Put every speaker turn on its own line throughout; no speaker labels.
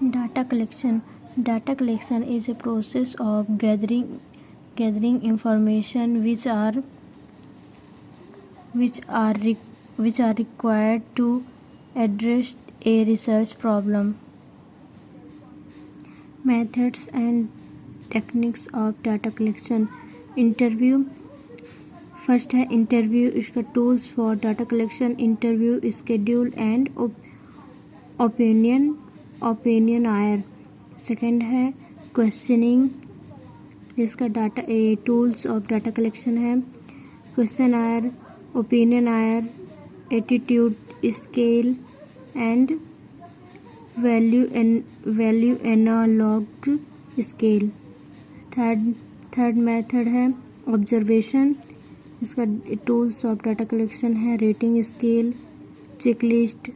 Data collection. Data collection is a process of gathering information which are required to address a research problem. Methods and techniques of data collection. Interview. First है interview. इसका tools for data collection. Interview schedule and opinionnaire. Second है questioning. इसका data tools of data collection है questionnaire, opinionnaire, attitude scale and value analog scale. Third method है observation. इसका tools of data collection है rating scale, checklist,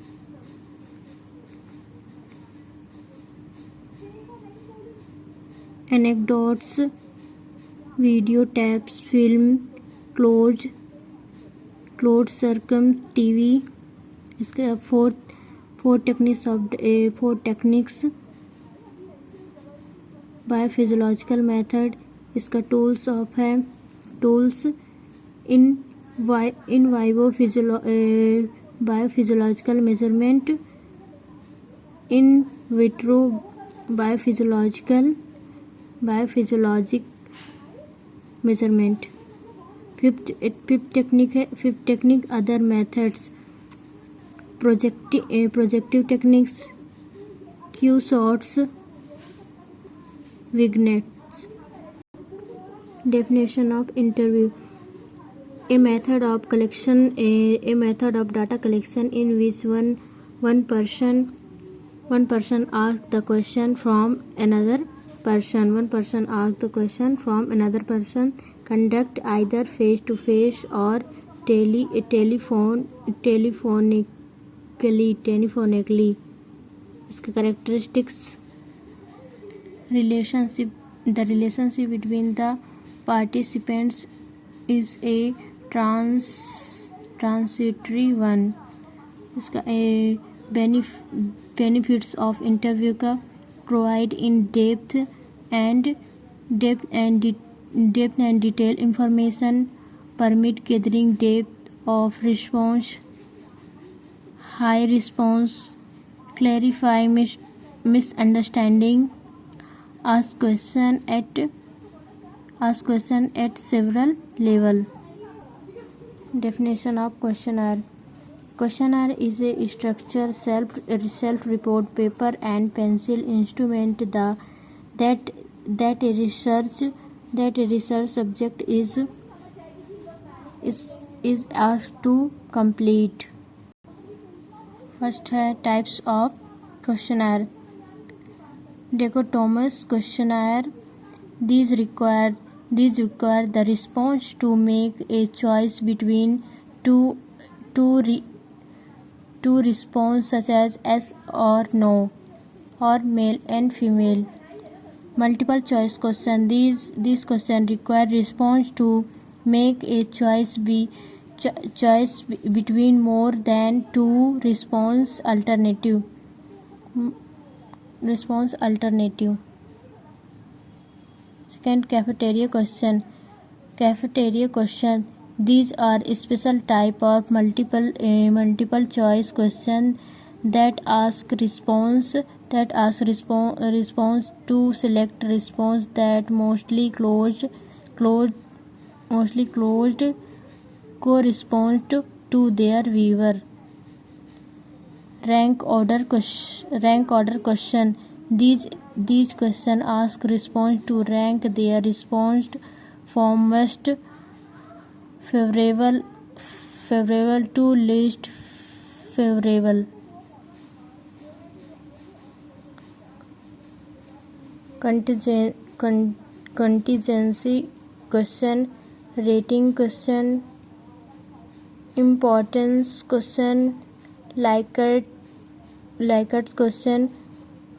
anecdotes, video tapes, film, close circuit, TV. इसके four techniques biophysiological method. इसका tools of है tools in vivo biophysiological measurement, in vitro biophysiologic measurement. Fifth technique other methods. Projective techniques, Q sorts, vignettes. Definition of interview. A method of data collection in which one person asks the question from another person. Conduct either face to face or telephonically. इसके characteristics. The relationship between the participants is a transitory one. इसका benefits of interview का provide in depth and detailed information, permit gathering depth of response, high response, clarify misunderstanding, ask question at several level. Definition of questionnaire. Questionnaire is a structured self-report paper and pencil instrument that a research subject is asked to complete. First है types of questionnaire. Dichotomous questionnaire. These require the response to make a choice between two responses such as yes or no, or male and female. Multiple choice question. These questions require response to make a choice between more than two response alternative. Second, cafeteria question. These are a special type of multiple choice question that ask response to select response that mostly closed correspond to their viewer. Rank order question. These questions ask response to rank their response from most favorable to least favorable. Contingency question, rating question, importance question, Likert question,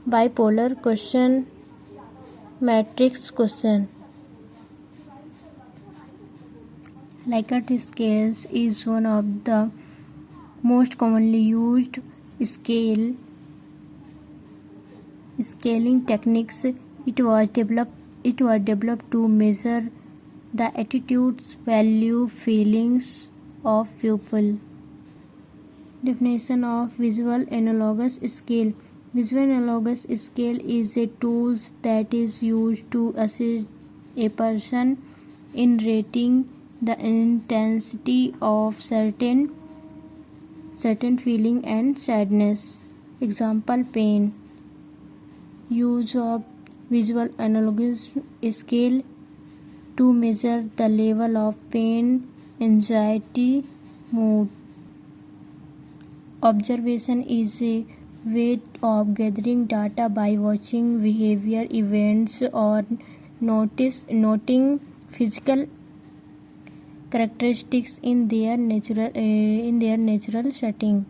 bipolar question, matrix question. Likert scale is one of the most commonly used scale scaling techniques. It was developed to measure the attitudes, value, feelings of people. Definition of visual analogous scale. Visual analogous scale is a tool that is used to assist a person in rating the intensity of certain feeling and sadness. Example: pain. Use of visual analogous scale to measure the level of pain, anxiety, mood. Observation is a way of gathering data by watching behavior events or noting physical characteristics in their natural setting.